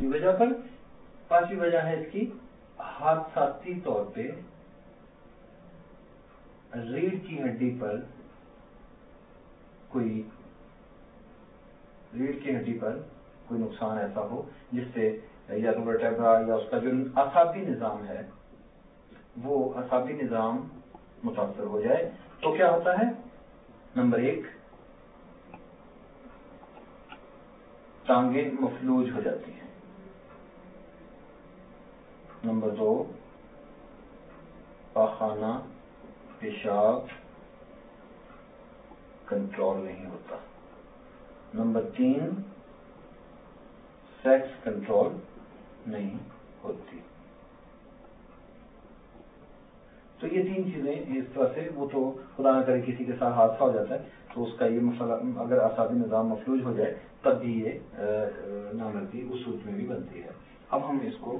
وجہ پر. پانچویں وجہ ہے اس کی حادثاتی طور پہ ریڑھ کی ہڈی پر کوئی نقصان ایسا ہو جس سے یا تو ورٹیبرا یا اس کا جو اعصابی نظام ہے وہ اعصابی نظام متاثر ہو جائے. تو کیا ہوتا ہے؟ نمبر 1 ٹانگیں مفلوج ہو جاتی ہیں. نمبر 2 پاخانہ پیشاب کنٹرول نہیں ہوتا. نمبر 3 سیکس کنٹرول نہیں ہوتی. تو یہ 3 چیزیں اس طرح سے، وہ تو خدا نہ کرے کسی کے ساتھ حادثہ ہو جاتا ہے تو اس کا یہ مسئلہ، اگر اعصابی نظام مفلوج ہو جائے تب بھی یہ نامردی اس صورت میں بھی بنتی ہے. اب ہم اس کو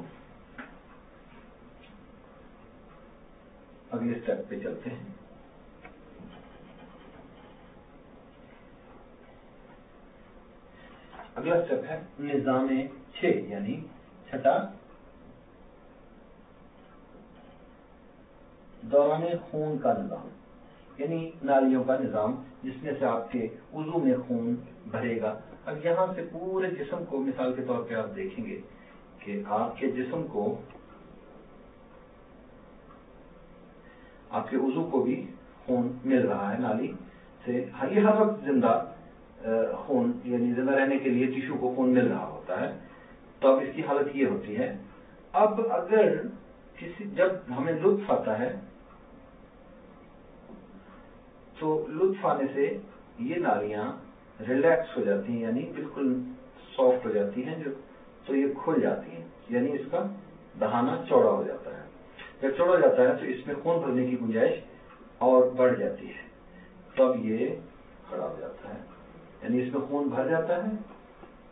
اگلے اسٹیپ پہ چلتے ہیں. اگلا اسٹیپ ہے نظام 6 یعنی چھٹا، دوران خون کا نظام، یعنی نالیوں کا نظام جس میں سے آپ کے عضو میں خون بھرے گا. اب یہاں سے پورے جسم کو مثال کے طور پہ آپ دیکھیں گے کہ آپ کے جسم کو، آپ کے عضو کو بھی خون مل رہا ہے نالی سے. یہ ہر وقت زندہ خون، یعنی زندہ رہنے کے لیے ٹیشو کو خون مل رہا ہوتا ہے. تو اب اس کی حالت یہ ہوتی ہے، اب اگر جب ہمیں لطف آتا ہے تو لطف آنے سے یہ نالیاں ریلیکس ہو جاتی ہیں، یعنی بالکل سافٹ ہو جاتی ہیں، تو یہ کھل جاتی ہیں، یعنی اس کا دہانہ چوڑا ہو جاتا ہے. جب چوڑا ہو جاتا ہے تو اس میں خون بھرنے کی گنجائش اور بڑھ جاتی ہے. تب یہ کھڑا ہو جاتا ہے، یعنی اس میں خون بھر جاتا ہے،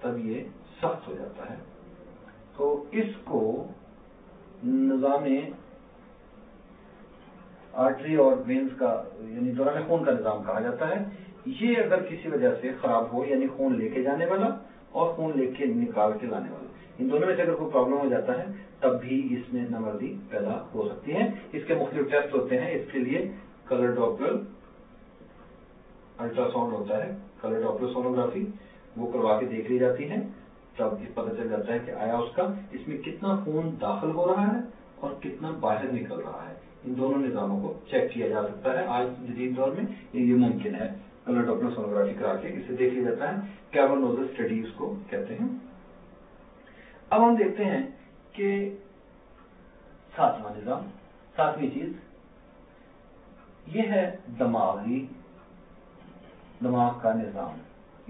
تب یہ سخت ہو جاتا ہے. تو اس کو نظام آرٹری اور وینز کا، یعنی دوران خون کا نظام کہا جاتا ہے. یہ اگر کسی وجہ سے خراب ہو، یعنی خون لے کے جانے والا اور خون لے کے نکال کے لانے والا، ان دونوں میں سے اگر کوئی پرابلم ہو جاتا ہے تب بھی اس میں نامردی پیدا ہو سکتی ہے. اس کے مختلف ٹیسٹ ہوتے ہیں. اس کے لیے کلر ڈاپلر الٹرا ساؤنڈ ہوتا ہے، کلر ڈاپلر سونوگرافی، وہ کروا کے دیکھ لی جاتی ہے. تب یہ پتہ چل جاتا ہے کہ آیا اس میں کتنا خون داخل ہو رہا ہے اور کتنا باہر نکل رہا ہے. ان دونوں نظاموں کو چیک کیا جا سکتا ہے. آج جدید دور میں یہ ممکن ہے. کلر ڈاپلر سونوگرافی کرا کے اسے دیکھ لیا جاتا ہے. کیورنوزل اسٹڈی اس کو کہتے ہیں. اب ہم دیکھتے ہیں کہ 7واں نظام، 7ویں چیز یہ ہے دماغ کا نظام،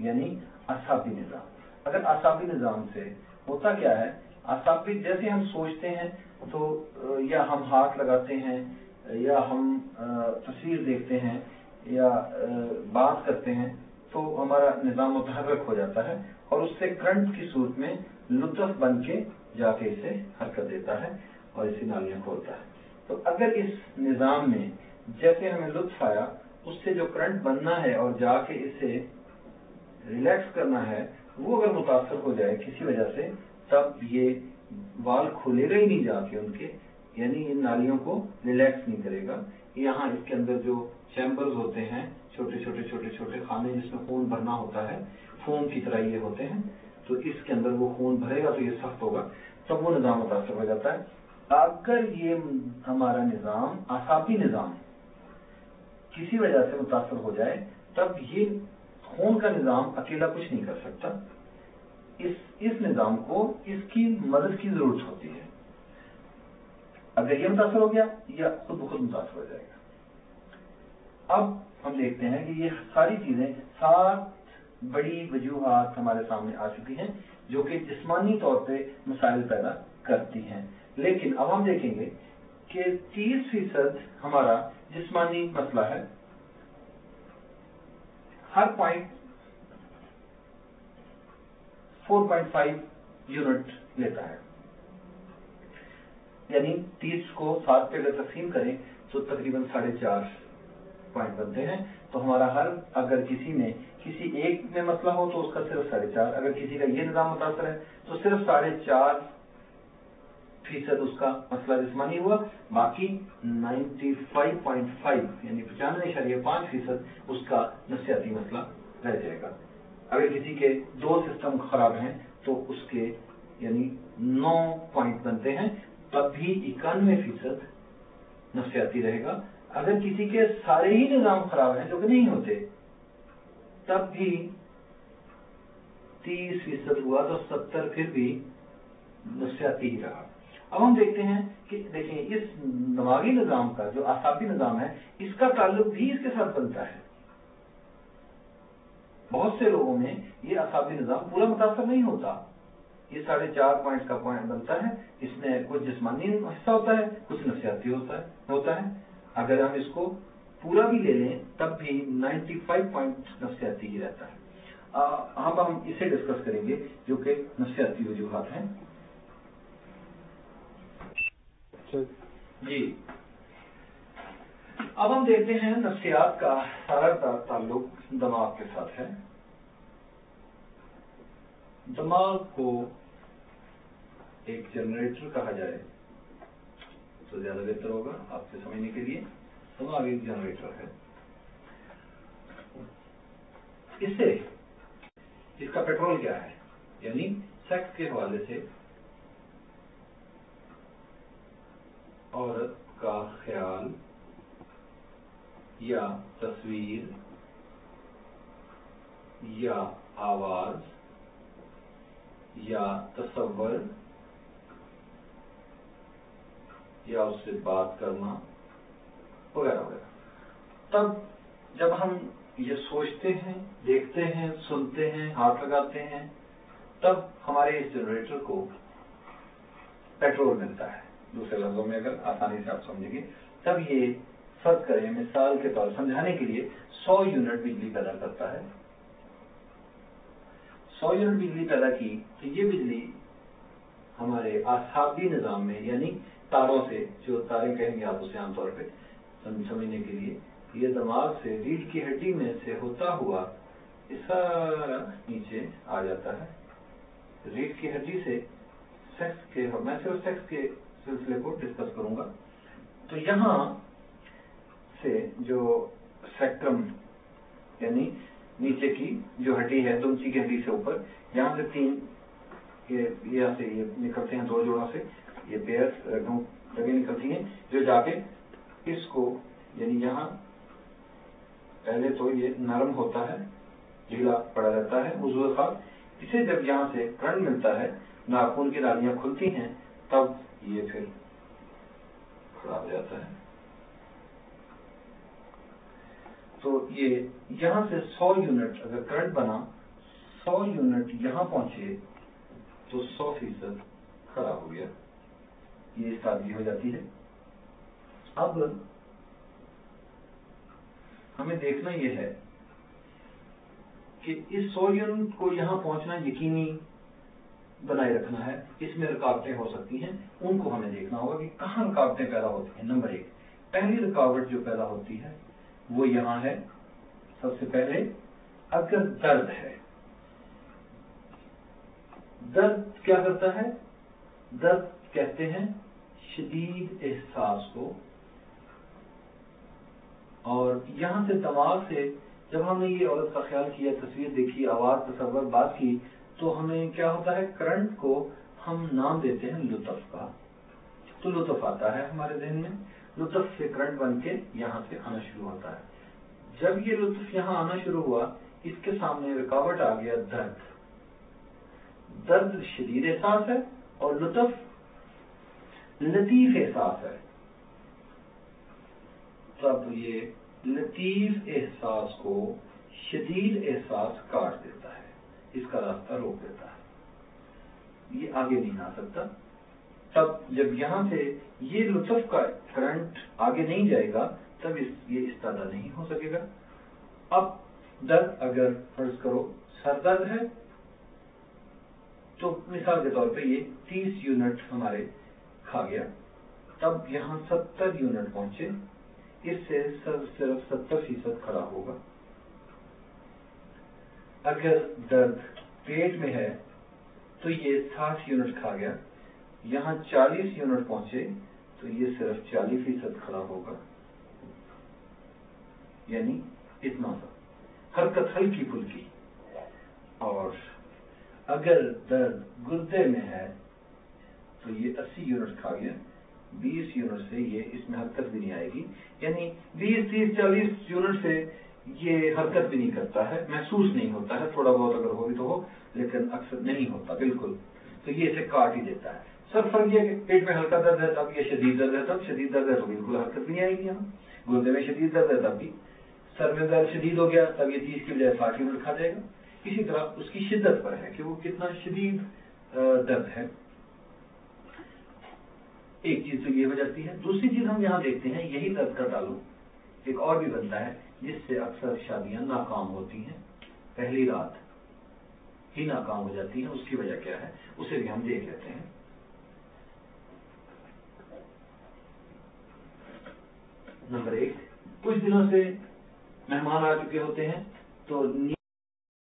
یعنی اعصابی نظام. اگر اعصابی نظام سے ہوتا کیا ہے، اعصابی جیسے ہم سوچتے ہیں تو یا ہم ہاتھ لگاتے ہیں یا ہم تصویر دیکھتے ہیں یا بات کرتے ہیں تو ہمارا نظام متحرک ہو جاتا ہے اور اس سے کرنٹ کی صورت میں لطف بن کے جا کے اسے حرکت دیتا ہے اور اسی نالیاں کھولتا ہے. تو اگر اس نظام میں جیسے ہمیں لطف آیا اس سے جو کرنٹ بننا ہے اور جا کے اسے ریلیکس کرنا ہے وہ اگر متاثر ہو جائے کسی وجہ سے، تب یہ وال کھولے گا ہی نہیں جا کے ان کے، یعنی ان نالیوں کو ریلیکس نہیں کرے گا. یہاں اس کے اندر جو چیمبرز ہوتے ہیں، چھوٹے چھوٹے چھوٹے چھوٹے خانے جس میں خون بھرنا ہوتا ہے، فوم کی طرح یہ ہوتے ہیں، تو اس کے اندر وہ خون بھرے گا تو یہ سخت ہوگا، تب وہ نظام متاثر ہو جاتا ہے. اگر یہ ہمارا نظام، اعصابی نظام کسی وجہ سے متاثر ہو جائے تب یہ خون کا نظام اکیلا کچھ نہیں کر سکتا. اس نظام کو اس کی مدد کی ضرورت ہوتی ہے. اگر یہ متاثر ہو گیا یا خود بخود متاثر ہو جائے گا. اب ہم دیکھتے ہیں کہ یہ ساری چیزیں 7 بڑی وجوہات ہمارے سامنے آ چکی ہیں جو کہ جسمانی طور پہ مسائل پیدا کرتی ہیں. لیکن اب ہم دیکھیں گے کہ 30% ہمارا جسمانی مسئلہ ہے. ہر پوائنٹ 4.5 یونٹ لیتا ہے، یعنی 30 کو 7 پہ اگر تقسیم کریں تو تقریباً 4.5 पॉइंट बनते हैं। तो हमारा हर अगर किसी में किसी एक में मसला हो तो उसका सिर्फ 4.5, अगर किसी का ये निज़ाम मुतासर है तो सिर्फ 4.5% उसका मसला जिस्मानी हुआ, बाकी 95.5 यानी 95.5% उसका नफ्सियाती मसला रह जाएगा। अगर किसी के 2 सिस्टम खराब हैं तो उसके यानी 9 पॉइंट बनते हैं, तब भी 91% नफ्सियाती रहेगा। अगर किसी के सारे ही निज़ाम खराब हैं जो कि नहीं होते, तब भी 30% हुआ तो 70 फिर भी नफ्सियाती ही रहा। अब हम देखते हैं कि देखिए इस दिमागी निज़ाम का जो आसाबी निज़ाम है, इसका ताल्लुक भी इसके साथ बनता है। बहुत से लोगों में ये आसाबी निज़ाम पूरा मुतासर नहीं होता, ये 4.5 पॉइंट का पॉइंट बनता है, इसमें कुछ जिस्मानी हिस्सा होता है, कुछ नफ्सियाती होता है। अगर हम इसको पूरा भी ले लें तब भी 95 पॉइंट नफ्सियाती ही रहता है। हम इसे डिस्कस करेंगे जो कि नफ्सियाती वजूहात हैं। जी, अब हम देखते हैं नफ्सियात का सारा ताल्लुक दिमाग के साथ है। दिमाग को एक जनरेटर कहा जाए तो ज्यादा बेहतर होगा आपसे समझने के लिए। दिमाग एक जनरेटर है। इसका पेट्रोल क्या है, यानी सेक्स के हवाले से औरत का ख्याल या तस्वीर या आवाज या तसव्वुर या उससे बात करना वगैरह वगैरह। तब जब हम ये सोचते हैं, देखते हैं, सुनते हैं, हाथ लगाते हैं, तब हमारे इस जनरेटर को पेट्रोल मिलता है। दूसरे लफ्जों में अगर आसानी से आप समझेंगे, तब ये फर्ज करें मिसाल के तौर समझाने के लिए 100 यूनिट बिजली पैदा करता है। 100 यूनिट बिजली पैदा की तो ये बिजली हमारे आसाबी निज़ाम में यानी तारों से, जो तारें कहेंगे आप उसे आमतौर पे समझने के लिए, ये दिमाग से रीढ़ की हड्डी में से होता हुआ इस सारा नीचे आ जाता है। रीढ़ की हड्डी से सेक्स के, मैं सिर्फ सेक्स के सिलसिले को डिस्कस करूंगा। तो यहाँ से जो सेक्ट्रम यानी नीचे की जो हड्डी है, दुमसी की हड्डी से ऊपर, यहाँ से 3 यहाँ से ये निकलते हैं 2 जोड़ों से, ये पेयर लगे निकलती हैं, जो जाके इसको यानी यहाँ पहले तो ये नरम होता है, ढीला पड़ा रहता है उज़्व खास। इसे जब यहाँ से करंट मिलता है, नाखून की नालियां खुलती हैं, तब ये फिर खड़ा हो जाता है। तो ये यहाँ से 100 यूनिट अगर करंट बना, 100 यूनिट यहाँ पहुंचे तो 100% खड़ा हो गया, ये सादगी हो जाती है। अब हमें देखना यह है कि इस 100 यूनिट को यहाँ पहुंचना यकीनी बनाए रखना है। इसमें रुकावटें हो सकती हैं, उनको हमें देखना होगा कि कहाँ रुकावटें पैदा होती हैं। नंबर 1, पहली रुकावट जो पैदा होती है वो यहाँ है। सबसे पहले अगर दर्द है, दर्द क्या करता है? दर्द कहते हैं शदीद एहसास को, और यहाँ से दिमाग से जब हमने ये औरत का ख्याल किया, तस्वीर देखी, आवाज, तसव्वुर, बात की, तो हमें क्या होता है, करंट को हम नाम देते हैं लुत्फ का। तो लुत्फ आता है हमारे जहन में, लुत्फ से करंट बन के यहाँ से आना शुरू होता है। जब ये लुत्फ यहाँ आना शुरू हुआ, इसके सामने रुकावट आ गया दर्द। दर्द शदीद एहसास है और लुत्फ लतीफ एहसास है। तब ये लतीफ एहसास को शदीद एहसास काट देता है, इसका रास्ता रोक देता है, ये आगे नहीं आ सकता। तब जब यहाँ से ये लुत्फ का करंट आगे नहीं जाएगा, तब ये इस्तादा नहीं हो सकेगा। अब दर्द, अगर फर्ज करो सर दर्द है, तो मिसाल के तौर पे ये 30 यूनिट हमारे खा गया, तब यहाँ 70 यूनिट पहुंचे, اس سے صرف 70% खड़ा होगा। अगर दर्द पेट में है तो ये 60 यूनिट खा गया, यहाँ 40 यूनिट पहुंचे तो ये सिर्फ 40% खड़ा होगा, यानी इतना सा हरकत हल्की फुल्की। और अगर दर्द गुर्दे में है तो ये 80 यूनिट खा गया, 20 यूनिट से ये इसमें हरकत भी नहीं आएगी, यानी 20, 30, 40 यूनिट से ये हरकत भी नहीं करता है, महसूस नहीं होता है, थोड़ा बहुत अगर हो भी तो हो, लेकिन अक्सर नहीं होता बिल्कुल, तो ये इसे काट ही देता है। सब फर्क ये है कि पेट में हल्का दर्द है तब, ये शदीद दर्द है तब, शदीद दर्द है तो बिल्कुल हरकत भी नहीं आएगी। यहाँ गुर्दे में शदीद दर्द है तब भी, सर में दर्द शदीद हो गया तब ये 30 की बजाय 60 यूनिट खा जाएगा। इसी तरह उसकी शिद्दत पर है कि वो कितना शदीद दर्द है। एक चीज तो ये हो जाती है। दूसरी चीज हम यहाँ देखते हैं, यही दर्द का ताल्लुक एक और भी बनता है जिससे अक्सर शादियां नाकाम होती हैं, पहली रात ही नाकाम हो जाती है। उसकी वजह क्या है उसे भी हम देख लेते हैं। नंबर 1, कुछ दिनों से मेहमान आ चुके होते हैं तो